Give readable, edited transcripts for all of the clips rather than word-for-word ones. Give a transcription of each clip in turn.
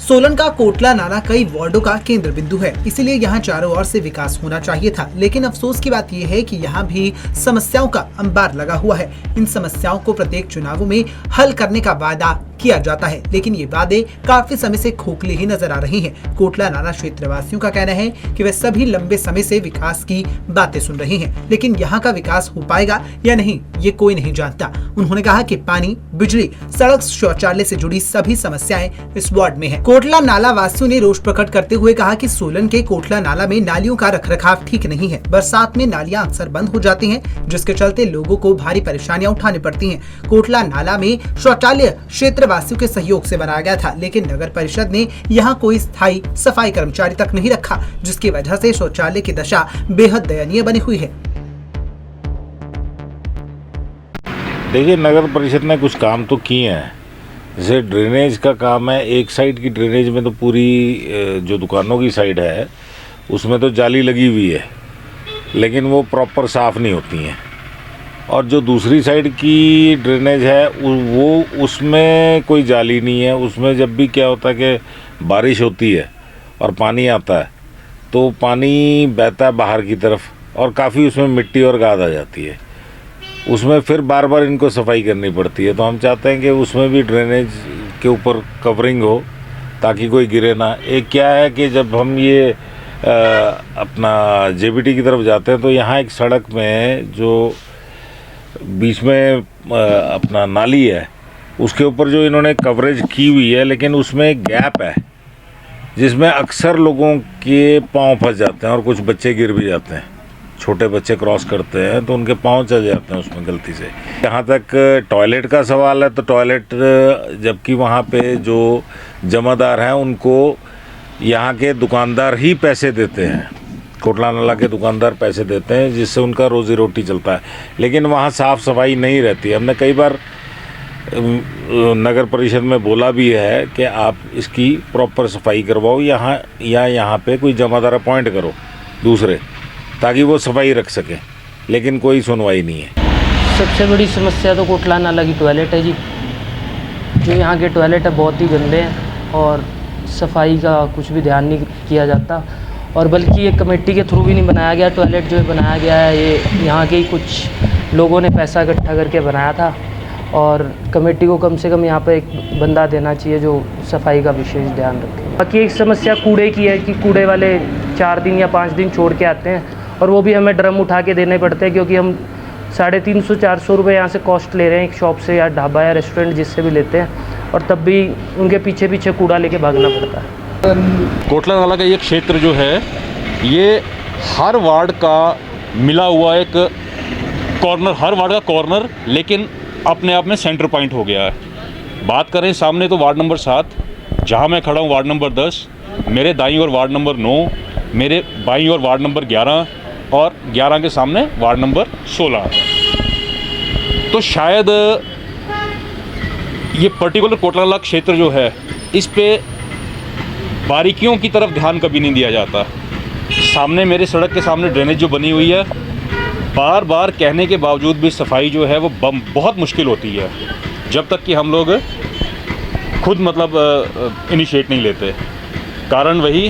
सोलन का कोटला नाला कई वार्डों का केंद्र बिंदु है, इसीलिए यहाँ चारों ओर से विकास होना चाहिए था। लेकिन अफसोस की बात यह है कि यहाँ भी समस्याओं का अंबार लगा हुआ है। इन समस्याओं को प्रत्येक चुनावों में हल करने का वादा किया जाता है, लेकिन ये वादे काफी समय से खोखले ही नजर आ रहे हैं। कोटला नाला क्षेत्र वासियों का कहना है कि वे सभी लंबे समय से विकास की बातें सुन रहे हैं, लेकिन यहाँ का विकास हो पाएगा या नहीं ये कोई नहीं जानता। उन्होंने कहा कि पानी, बिजली, सड़क, शौचालय से जुड़ी सभी समस्याएं इस वार्ड में है। कोटला नाला वासियों ने रोष प्रकट करते हुए कहा कि सोलन के कोटला नाला में नालियों का रखरखाव ठीक नहीं है। बरसात में नालियां अक्सर बंद हो जाती हैं, जिसके चलते लोगों को भारी परेशानियां उठानी पड़ती हैं। कोटला नाला में शौचालय क्षेत्र वासियों के सहयोग से बनाया गया था, लेकिन नगर परिषद ने यहाँ कोई स्थायी सफाई कर्मचारी तक नहीं रखा, जिसकी वजह से शौचालय की दशा बेहद दयनीय बनी हुई है। देखिए, नगर परिषद ने कुछ काम तो किए हैं। जैसे ड्रेनेज का काम है, एक साइड की ड्रेनेज में तो पूरी जो दुकानों की साइड है उसमें तो जाली लगी हुई है, लेकिन वो प्रॉपर साफ़ नहीं होती हैं। और जो दूसरी साइड की ड्रेनेज है वो उसमें कोई जाली नहीं है। उसमें जब भी क्या होता है कि बारिश होती है और पानी आता है तो पानी बहता है बाहर की तरफ और काफ़ी उसमें मिट्टी और गाद आ जाती है। उसमें फिर बार बार इनको सफाई करनी पड़ती है। तो हम चाहते हैं कि उसमें भी ड्रेनेज के ऊपर कवरिंग हो ताकि कोई गिरे ना। एक क्या है कि जब हम ये अपना जेबीटी की तरफ जाते हैं तो यहाँ एक सड़क में जो बीच में अपना नाली है उसके ऊपर जो इन्होंने कवरेज की हुई है, लेकिन उसमें एक गैप है जिसमें अक्सर लोगों के पाँव फंस जाते हैं और कुछ बच्चे गिर भी जाते हैं। छोटे बच्चे क्रॉस करते हैं तो उनके पाँव चल जाते हैं उसमें गलती से। यहाँ तक टॉयलेट का सवाल है तो टॉयलेट, जबकि वहाँ पे जो जमादार हैं उनको यहाँ के दुकानदार ही पैसे देते हैं, कोटला नाला के दुकानदार पैसे देते हैं, जिससे उनका रोज़ी रोटी चलता है। लेकिन वहाँ साफ़ सफाई नहीं रहती। हमने कई बार नगर परिषद में बोला भी है कि आप इसकी प्रॉपर सफाई करवाओ यहाँ पे कोई जमादार अपॉइंट करो दूसरे, ताकि वो सफाई रख सकें, लेकिन कोई सुनवाई नहीं है। सबसे बड़ी समस्या तो कोटला नाला की टॉयलेट है जी। जो यहाँ के टॉयलेट है बहुत ही गंदे हैं और सफाई का कुछ भी ध्यान नहीं किया जाता, और बल्कि ये कमेटी के थ्रू भी नहीं बनाया गया। टॉयलेट जो बनाया गया है ये यहाँ के ही कुछ लोगों ने पैसा इकट्ठा करके बनाया था, और कमेटी को कम से कम यहाँ पर एक बंदा देना चाहिए जो सफाई का विशेष ध्यान रखे। बाकी एक समस्या कूड़े की है कि कूड़े वाले 4 दिन या 5 दिन छोड़ के आते हैं और वो भी हमें ड्रम उठा के देने पड़ते हैं, क्योंकि हम 350-400 रुपये यहाँ से कॉस्ट ले रहे हैं एक शॉप से या ढाबा या रेस्टोरेंट जिससे भी लेते हैं, और तब भी उनके पीछे पीछे कूड़ा लेके भागना पड़ता है। कोटला नाला का ये क्षेत्र जो है ये हर वार्ड का मिला हुआ एक कॉर्नर, हर वार्ड का कॉर्नर, लेकिन अपने आप में सेंटर पॉइंट हो गया है। बात करें सामने तो वार्ड नंबर 7, जहाँ मैं खड़ा हूँ वार्ड नंबर 10, मेरे दाईं ओर वार्ड नंबर 9, मेरे बाईं ओर वार्ड नंबर 11 और 11 के सामने वार्ड नंबर 16। तो शायद ये पर्टिकुलर कोटला नाला क्षेत्र जो है इस पे बारीकियों की तरफ ध्यान कभी नहीं दिया जाता। सामने मेरे सड़क के सामने ड्रेनेज जो बनी हुई है, बार बार कहने के बावजूद भी सफाई जो है वो बहुत मुश्किल होती है जब तक कि हम लोग खुद इनिशिएट नहीं लेते। कारण वही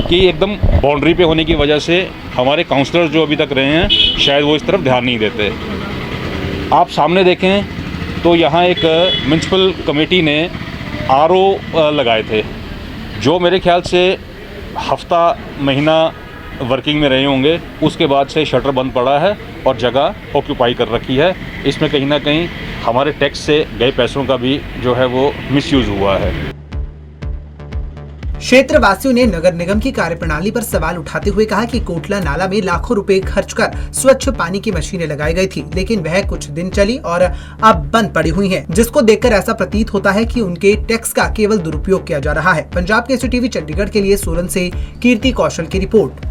कि एकदम बाउंड्री पे होने की वजह से हमारे काउंसलर जो अभी तक रहे हैं शायद वो इस तरफ ध्यान नहीं देते। आप सामने देखें तो यहाँ एक म्यूनसिपल कमेटी ने RO लगाए थे, जो मेरे ख्याल से हफ्ता महीना वर्किंग में रहे होंगे। उसके बाद से शटर बंद पड़ा है और जगह ऑक्यूपाई कर रखी है। इसमें कहीं ना कहीं हमारे टैक्स से गए पैसों का भी जो है वो मिसयूज़ हुआ है। क्षेत्र वासियों ने नगर निगम की कार्यप्रणाली पर सवाल उठाते हुए कहा कि कोटला नाला में लाखों रुपए खर्च कर स्वच्छ पानी की मशीनें लगाई गई थी, लेकिन वह कुछ दिन चली और अब बंद पड़ी हुई हैं, जिसको देखकर ऐसा प्रतीत होता है कि उनके टैक्स का केवल दुरुपयोग किया जा रहा है। पंजाब केसरी टीवी चंडीगढ़ के लिए सोलन से कीर्ति कौशल की रिपोर्ट।